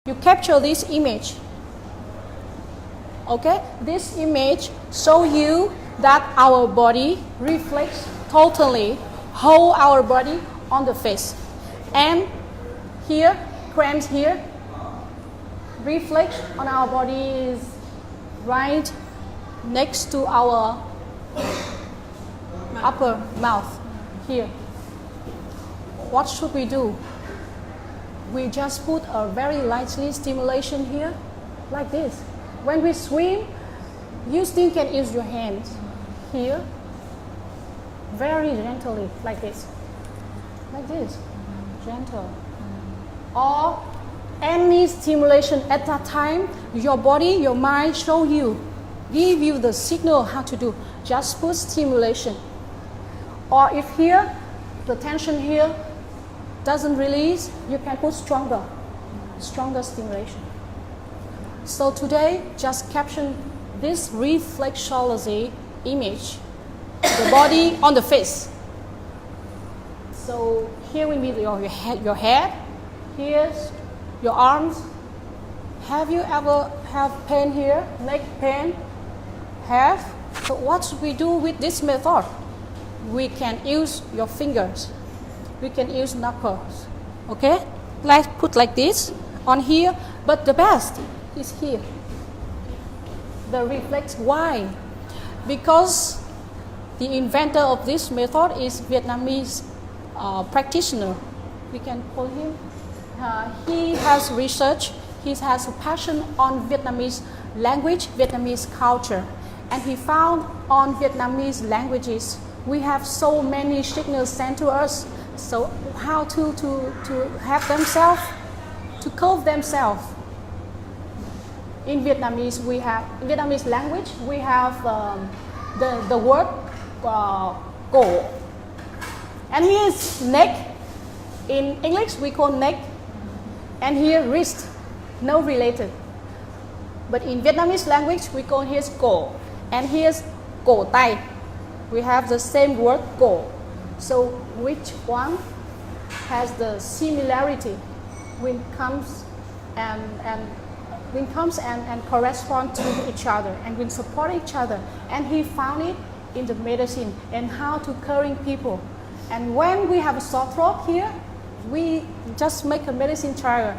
You capture this image. Okay, this image show you that our body reflects totally whole our body on the face. And here, cramps here, reflection on our body is right next to our upper mouth here. What should we do? We just put a very lightly stimulation here, like this. When we swim, you still can use your hands here, very gently, like this, gentle. Or any stimulation at that time, your body, your mind show you, give you the signal how to do. Just put stimulation. Or if here, the tension here doesn't release, you can put stronger stimulation. So today, just caption this reflexology image, the body on the face. So here will be your head, here's your arms. Have you ever have pain here, neck pain? Have? So what should we do with this method? We can use your fingers. We can use knuckles. Okay? Let's put like this on here. But the best is here. The reflex. Why? Because the inventor of this method is Vietnamese practitioner. We can call him. He has research. He has a passion on Vietnamese language, Vietnamese culture. And he found on Vietnamese languages, we have so many signals sent to us. So how to have themselves, to curve themselves. In Vietnamese, in Vietnamese language, we have the word cổ. And here is neck. In English, we call neck. And here wrist, no related. But in Vietnamese language, we call here cổ. And here's cổ tay. We have the same word cổ. So which one has the similarity when comes and correspond to each other and when support each other? And he found it in the medicine and how to curing people. And when we have a sore throat here, we just make a medicine trial.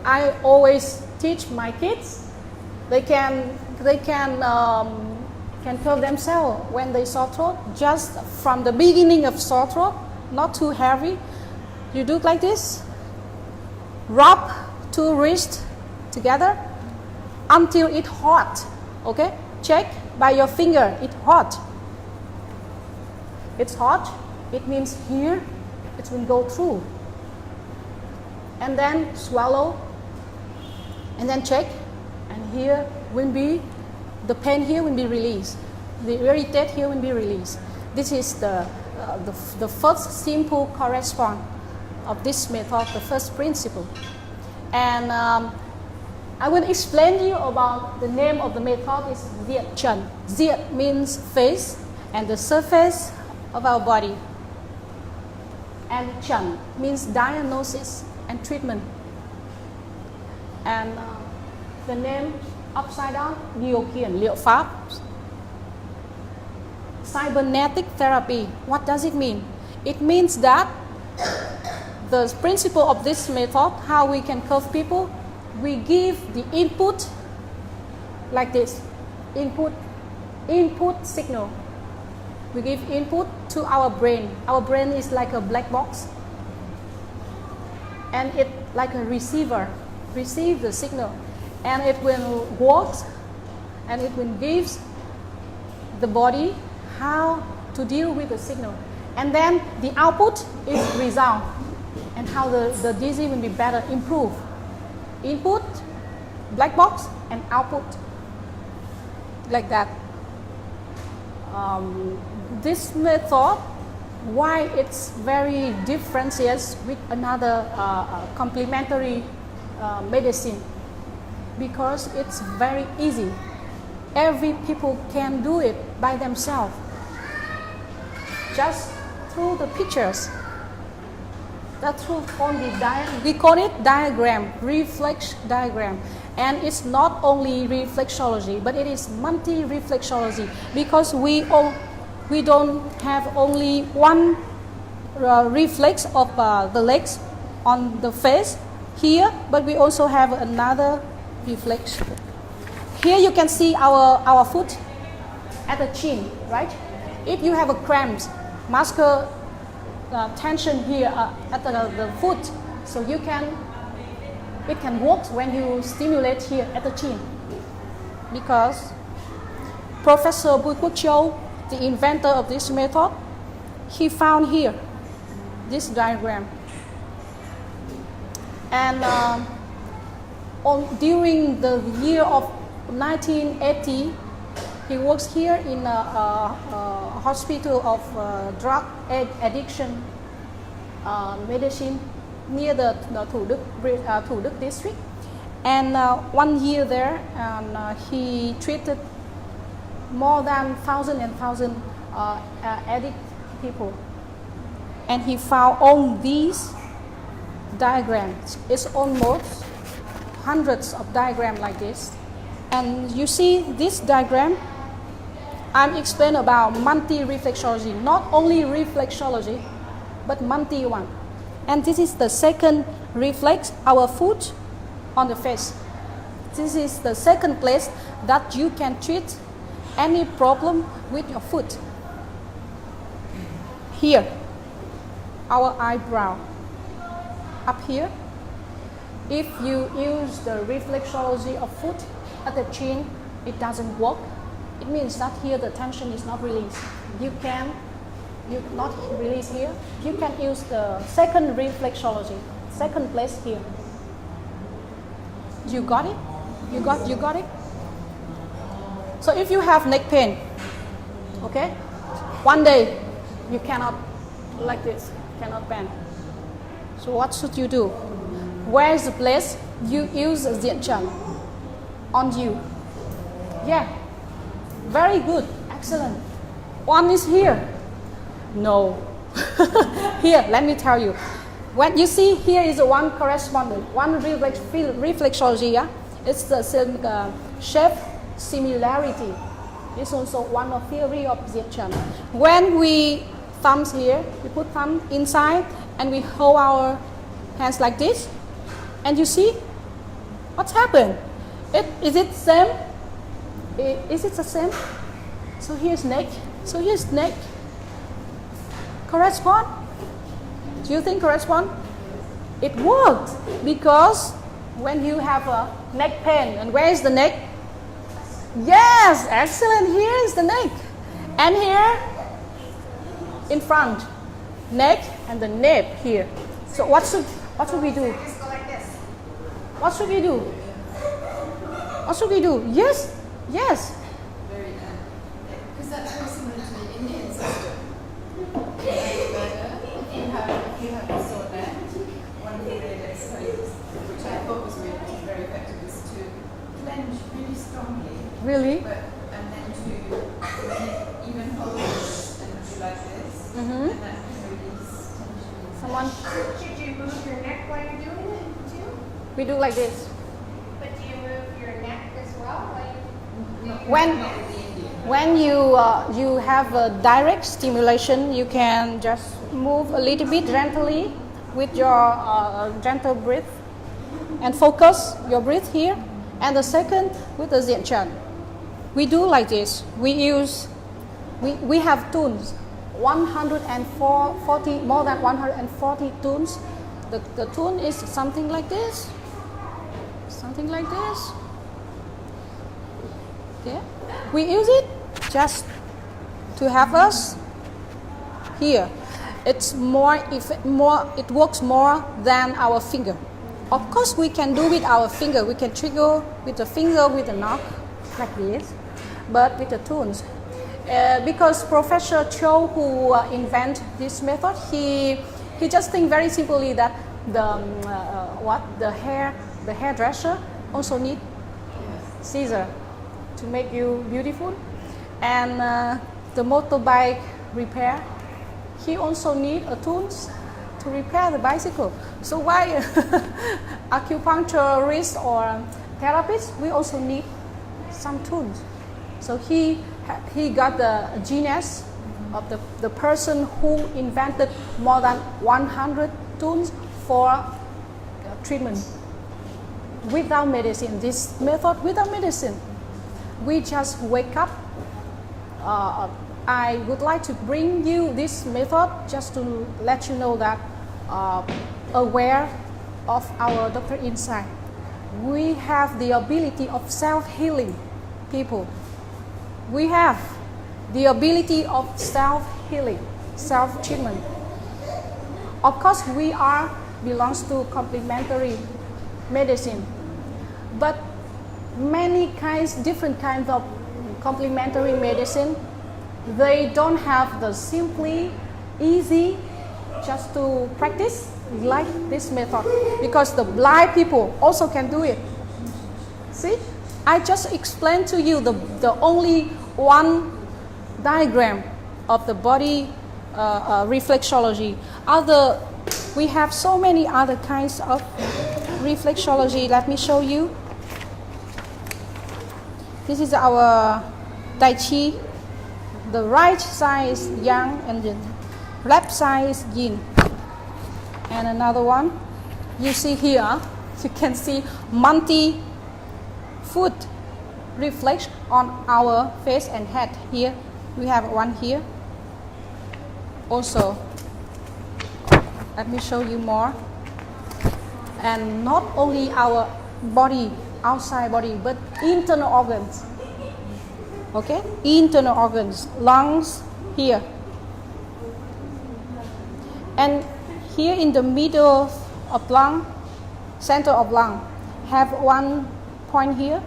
I always teach my kids. They can curve themselves when they sore throat. Just from the beginning of sore throat, not too heavy. You do it like this. Rub two wrists together until it's hot. Okay? Check by your finger. It's hot. It's hot. It means here it will go through. And then swallow. And then check. And here will be, the pain here will be released. The irritate here will be released. This is the first simple correspond of this method, the first principle. And I will explain to you about the name of the method is Diện Chẩn. Diện means face and the surface of our body. And Chẩn means diagnosis and treatment. And the name upside down, điều khiển, liệu pháp. Cybernetic therapy. What does it mean? It means that the principle of this method, how we can curve people, we give the input like this. Input signal. We give input to our brain. Our brain is like a black box. And it like a receiver. Receive the signal. And it will work and it will give the body how to deal with the signal. And then the output is result and how the disease will be better, improve. Input, black box, and output. Like that. This method, why it's very different with another complementary medicine? Because it's very easy. Every people can do it by themselves. Just through the pictures. That's only we call it diagram, reflex diagram. And it's not only reflexology, but it is multi-reflexology, because we don't have only one reflex of the legs on the face here, but we also have another reflex. Here you can see our foot at the chin, right? If you have a cramp, muscular tension here at the foot, so it can work when you stimulate here at the chin. Because Professor Bùi Quốc Châu, the inventor of this method, he found here this diagram. And during the year of 1980, he works here in a hospital of drug addiction medicine near the Thủ Đức district. And 1 year there, and he treated more than 1,000 addict people. And he found all these diagrams. It's almost hundreds of diagrams like this. And you see this diagram, I'm explaining about multi-reflexology, not only reflexology, but multi-one. And this is the second reflex, our foot on the face. This is the second place that you can treat any problem with your foot. Here, our eyebrow, up here. If you use the reflexology of foot at the chin, it doesn't work. It means that here the tension is not released. You not release here. You can use the second reflexology, second place here. You got it? You got it? So if you have neck pain, okay, one day you cannot like this, cannot bend. So what should you do? Where is the place you use Diện Chẩn on you? Yeah, very good, excellent. One is here. No. Here, let me tell you. When you see here is one correspondent, one reflexology, yeah? It's the same shape similarity. It's also one of theory of Diện Chẩn. When we thumbs here, we put thumb inside and we hold our hands like this, and you see what's happened? Is it same? Is it the same? So here's neck. So here's neck. Correspond? Do you think correspond? It worked because when you have a neck pain, and where is the neck? Yes, excellent. Here is the neck, and here in front, neck and the nape here. So what should we do? What should we do? What should we do? Yes, yes. Very good. Because that's very similar to the Indian system. If you have a sore neck, one of the great exercises, which I thought was very effective, is to clench really strongly. Really? And then to even hold it and do like this. Mm-hmm. And that can release tension. Someone. Should you move your neck while you're doing it too? We do like this. But do you move your neck as well while you When you have a direct stimulation, you can just move a little bit gently with your gentle breath and focus your breath here. And the second with the Diện Chẩn. We do like this. We have tunes, 140, more than 140 tunes. The tune is something like this. Something like this. Yeah. We use it just to have us here. It works more than our finger. Of course, we can do with our finger. We can trigger with the finger with the knock like this, but with the tunes. Because Professor Châu, who invented this method, he just think very simply that the hairdresser also need scissor to make you beautiful, and the motorbike repair, he also need a tools to repair the bicycle. So why acupuncturist or therapist, we also need some tools. So he got the genius of the person who invented more than 100 tools for treatment without medicine. This method without medicine. We just wake up. I would like to bring you this method just to let you know that aware of our Dr. Inside. We have the ability of self-healing, people. We have the ability of self-healing, self-treatment. Of course, we belongs to complementary medicine, but different kinds of complementary medicine, they don't have the simply easy just to practice like this method, because the blind people also can do it. See, I just explained to you the only one diagram of the body reflexology. We have so many other kinds of reflexology. Let me show you. This is our Tai Chi. The right side is Yang and the left side is Yin. And another one, you see here, you can see multi-foot reflex on our face and head. Here, we have one here. Also, let me show you more. And not only our body, outside body, but internal organs. Okay, internal organs, lungs here. And here in the middle of lung, center of lung, have one point here,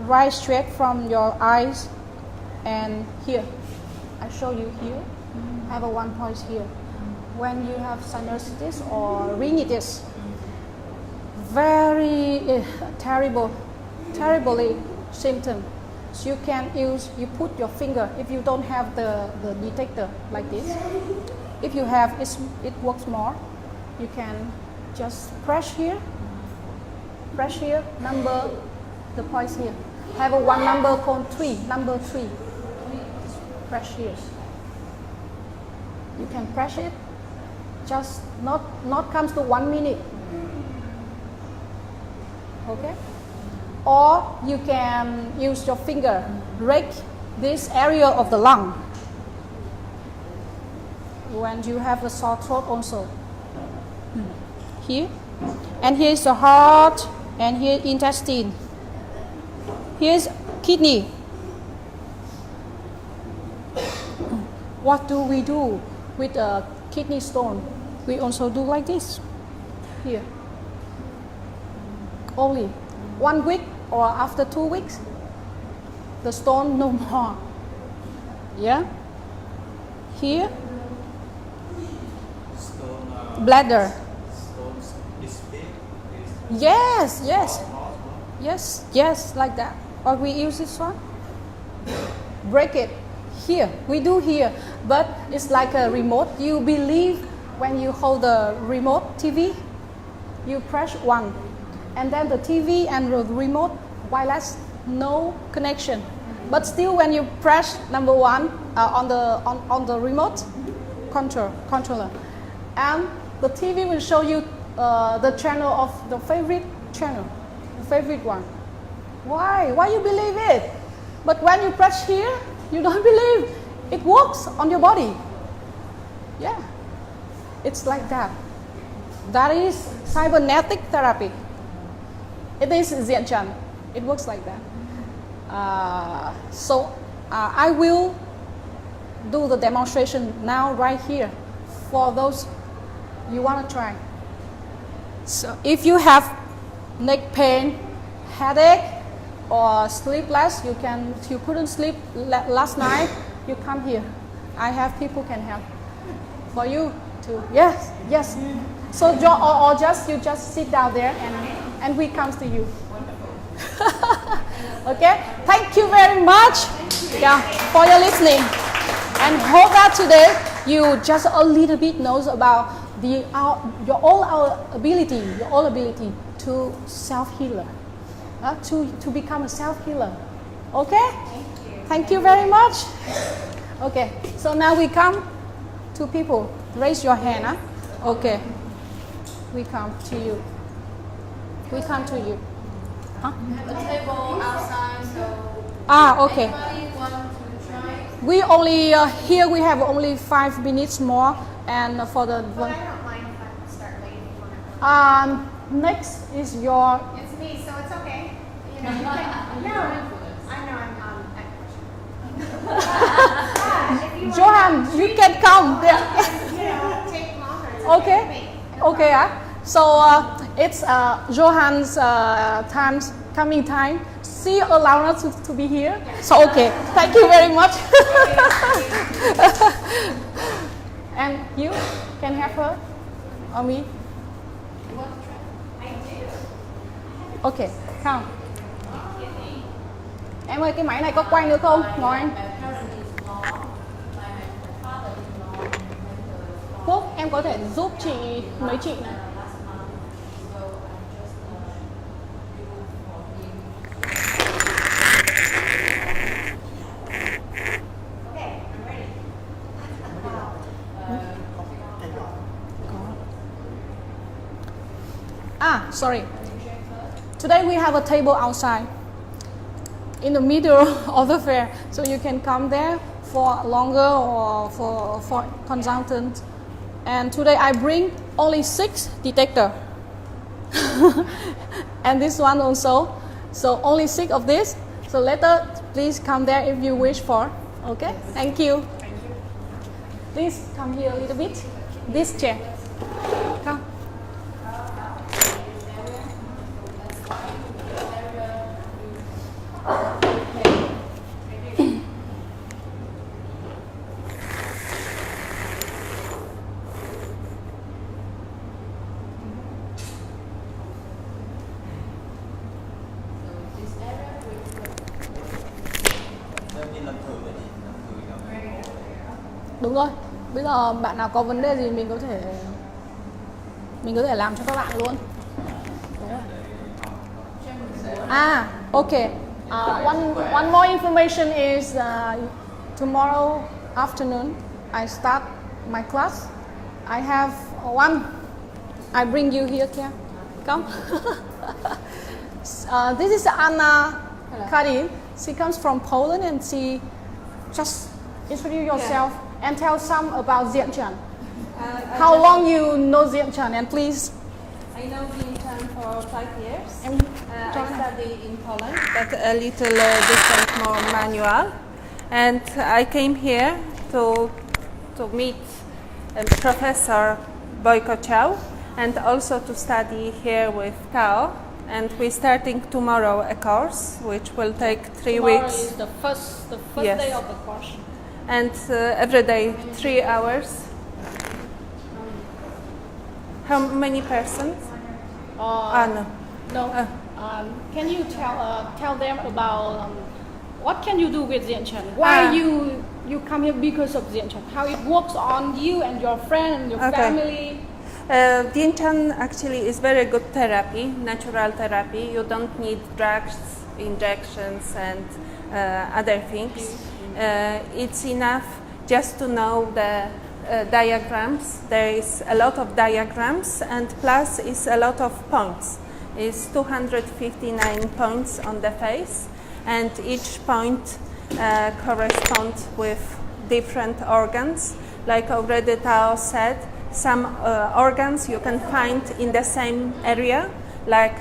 right straight from your eyes, and here, I show you here, have a one point here. When you have sinusitis or rhinitis, very terribly symptom. So you put your finger, if you don't have the detector like this, if you have, it works more. You can just press here, number the points here. Have a one number called 3, number 3. Press here. You can press it, just not comes to 1 minute. Okay? Or you can use your finger, rake this area of the lung. When you have a sore throat also. Here. And here's the heart, and here intestine. Here's kidney. What do we do with a kidney stone? We also do like this. Here. Only 1 week or after 2 weeks, the stone no more. Yeah. Here. Bladder. Yes, like that. Or we use this one. Break it. Here, we do here, but it's like a remote. You believe when you hold the remote TV, you press 1, and then the TV and the remote wireless, no connection. But still, when you press number 1 on the remote controller, and the TV will show you the channel of the favorite channel, the favorite one. Why you believe it? But when you press here, you don't believe it works on your body. Yeah, it's like that. That is cybernetic therapy. It is Dien Chan. It works like that. So I will do the demonstration now right here for those you want to try. So if you have neck pain, headache, or sleepless, you couldn't sleep last night, you come here. I have people can help for you too. Yes. So you just sit down there and we come to you. Okay. Thank you very much. Yeah, for your listening, and hope that today you just a little bit knows about your all ability to self-healer, to become a self-healer. Okay? Thank you very much. Okay, so now we come to people. Raise your hand. Huh? Okay. We come to you. We come to you. Huh? The table outside, so Okay. anybody want to try? We only here we have only 5 minutes more, and for the But one. I don't mind if I start late if you want to. Next is your. It's me, so it's okay. You know, you can. No, I know I'm if you Johan, you can come there. take longer. It's Okay. with me. Okay. So it's Johan's coming time. She allowed us to be here. So okay. Thank you very much. And you can have her or me. I do. Okay. Come. Em ơi, cái máy này có quay nữa không? Ngồi anh. Quốc, em có thể giúp chị mấy chị này. Okay, I'm ready. Sorry. Today we have a table outside in the middle of the fair, so you can come there for longer or for consultant. And today I bring only 6 detector, and this one also. So only 6 of this. So later, please come there if you wish for. Okay? Thank you. Please come here a little bit. This chair. Come. Đúng rồi. Bây giờ bạn nào có vấn đề gì mình có thể làm cho các bạn luôn. Đúng rồi. Okay. One more information is tomorrow afternoon I start my class. I have one. I bring you here, Kia. Come. This is Anna Karin. She comes from Poland, and she just introduce yourself and tell some about Diện Chẩn. How long you know Diện Chẩn, and please. I know Dien Chan for 5 years. I I study in Poland, but a little different, more manual. And I came here to meet Professor Bùi Quốc Châu, and also to study here with Thao. And we're starting tomorrow a course, which will take 3 Tomorrow weeks. is the first Yes. day of the course. And every day 3 hours. How many persons? No. No. Can you tell them about what can you do with Dien Chẩn? Why you come here because of Dien Chẩn? How it works on you and your friend and your family? Dien Chan actually is very good therapy, natural therapy. You don't need drugs, injections, and other things. It's enough just to know the diagrams. There is a lot of diagrams, and plus is a lot of points. It's 259 points on the face, and each point corresponds with different organs. Like already Thao said, some organs you can find in the same area, like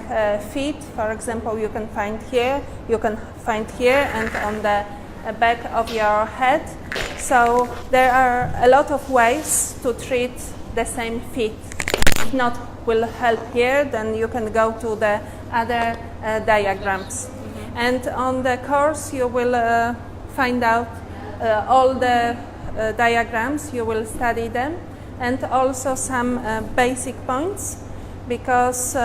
feet, for example, you can find here, you can find here, and on the back of your head. So there are a lot of ways to treat the same feet. If not will help here, then you can go to the other diagrams. And on the course you will find out all the diagrams, you will study them, and also some basic points, because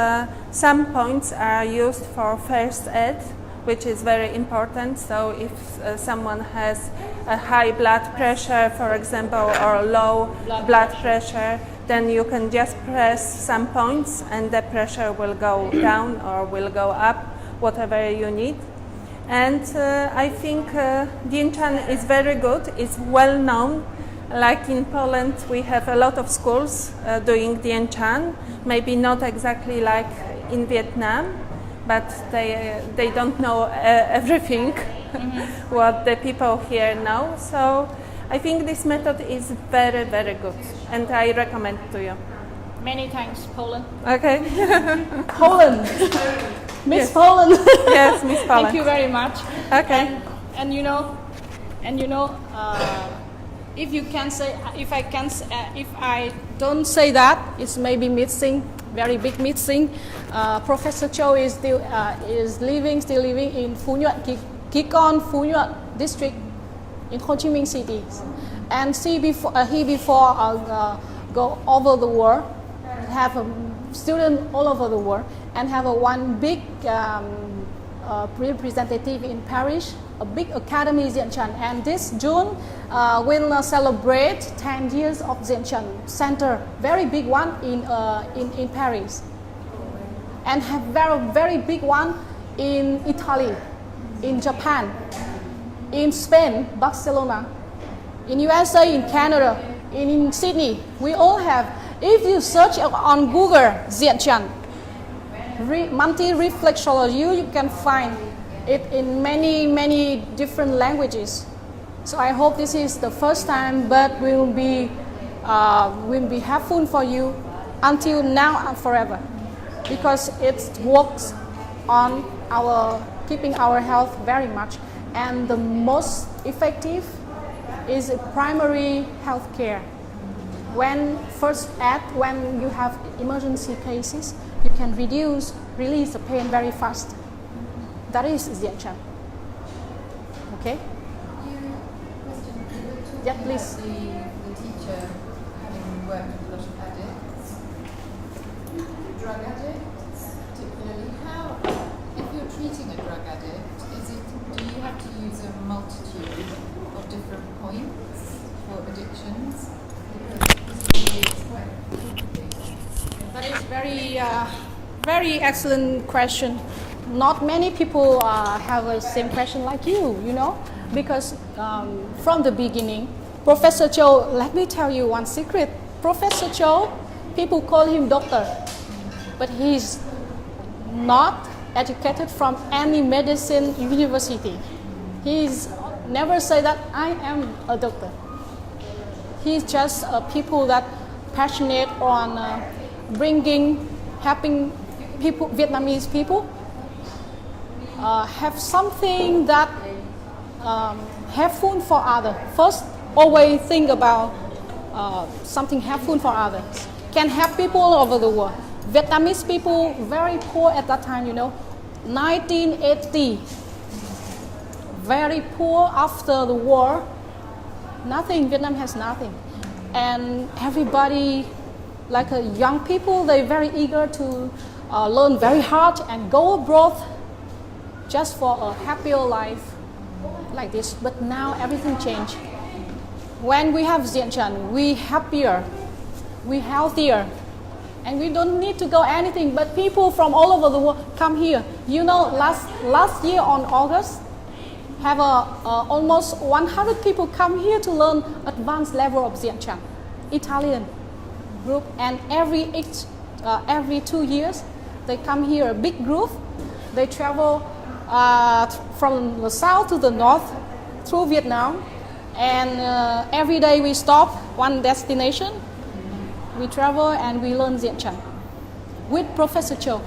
some points are used for first aid, which is very important. So if someone has a high blood pressure, for example, or low blood pressure, then you can just press some points and the pressure will go down or will go up, whatever you need. And I think Dien Chan is very good, it's well known. Like in Poland, we have a lot of schools doing Dien Chan, maybe not exactly like in Vietnam, but they don't know everything what the people here know. So I think this method is very, very good, and I recommend to you. Many thanks, Poland. Okay. Poland. Miss Yes. Poland. Yes, Miss Poland. Thank you very much. Okay. And you know, if you can say, if I don't say that, it's maybe missing, very big missing. Professor Châu is still living in Phú Nhuận, Ký Con, Phú Nhuận district in Ho Chi Minh City, and he before go over the world, have a student all over the world, and have one big representative in Paris, a big academy Diện Chẩn, and this June will celebrate 10 years of Diện Chẩn Center, very big one in Paris, and have very big one in Italy, in Japan, in Spain, Barcelona, in USA, in Canada, in Sydney. We all have. If you search on Google Diện Chẩn multi-reflexology, you can find it in many different languages. So I hope this is the first time, but will be helpful for you until now and forever, because it works on keeping our health very much, and the most effective is primary health care. When you have emergency cases, you can release the pain very fast. That is Dien Chan. Okay? Yeah, please. The teacher having worked with a lot of addicts, drug addicts particularly, if you're treating a drug addict, do you have to use a multitude of different points for addictions? That is very excellent question. Not many people have the same question like you know, because from the beginning, Professor Châu, let me tell you one secret. Professor Châu, people call him doctor, but he's not educated from any medicine university. He's never say that I am a doctor. He's just people that passionate on helping people, Vietnamese people, have something that helpful for others. First, always think about something helpful for others. Can help people all over the world. Vietnamese people very poor at that time, 1980. Very poor after the war. Nothing. Vietnam has nothing, and everybody, like young people, they're very eager to learn very hard and go abroad just for a happier life like this. But now everything changed. When we have Diện Chẩn, we happier, we healthier, and we don't need to go anything. But people from all over the world come here. Last year on August, have almost 100 people come here to learn advanced level of Diện Chẩn, Italian group, and every 2 years they come here, a big group. They travel from the south to the north through Vietnam, and every day we stop one destination. We travel and we learn Diện Chẩn with Professor Châu.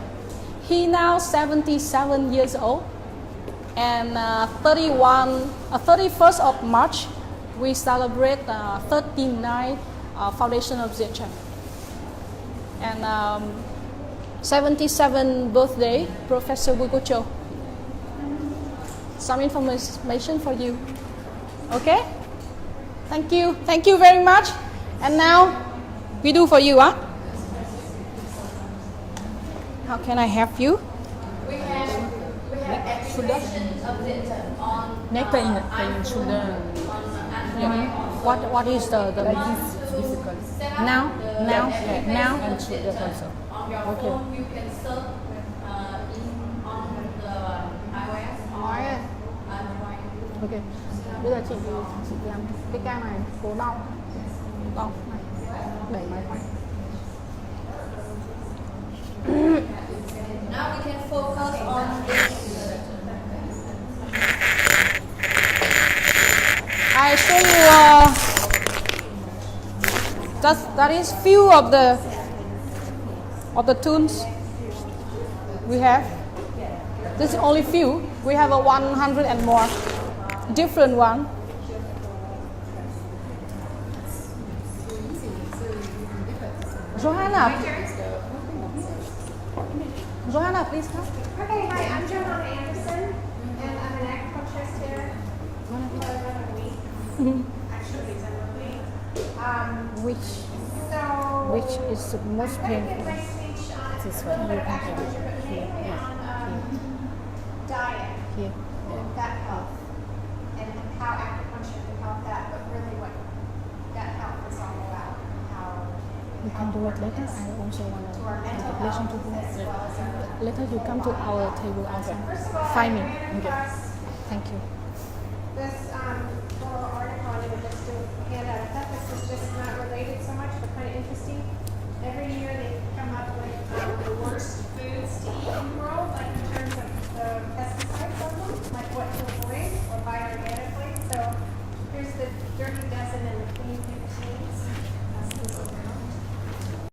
He now 77 years old, and 31st of March we celebrate 39 foundation of Diện Chẩn, and 77 birthday Professor Bùi Quốc Châu. Some information for you. Okay? Thank you very much. And now we do for you, huh? How can I help you? We have shoulder. Neck pain, shoulder. What is the Like this, difficult. now? And shoulder also. Okay. Ok. Bây giờ chị làm cái ca này cố đau này, đẩy máy phải. Now we can focus on I show you that is few of the tunes we have. This is only few. We have a 100 and more different one. Johanna, please come. Okay, hi, I'm Johanna Anderson, and I'm an acupuncturist here. Actually, Which is the most painful? This one. Here. Diet, Here. gut health, and how acupuncture can help that, but really what gut health is all about, how You can do it later. I also want to our mental to listen health to you. as well as our Later you come to our table outside. First of all, Find I'm me. going to Okay. discuss Thank you. this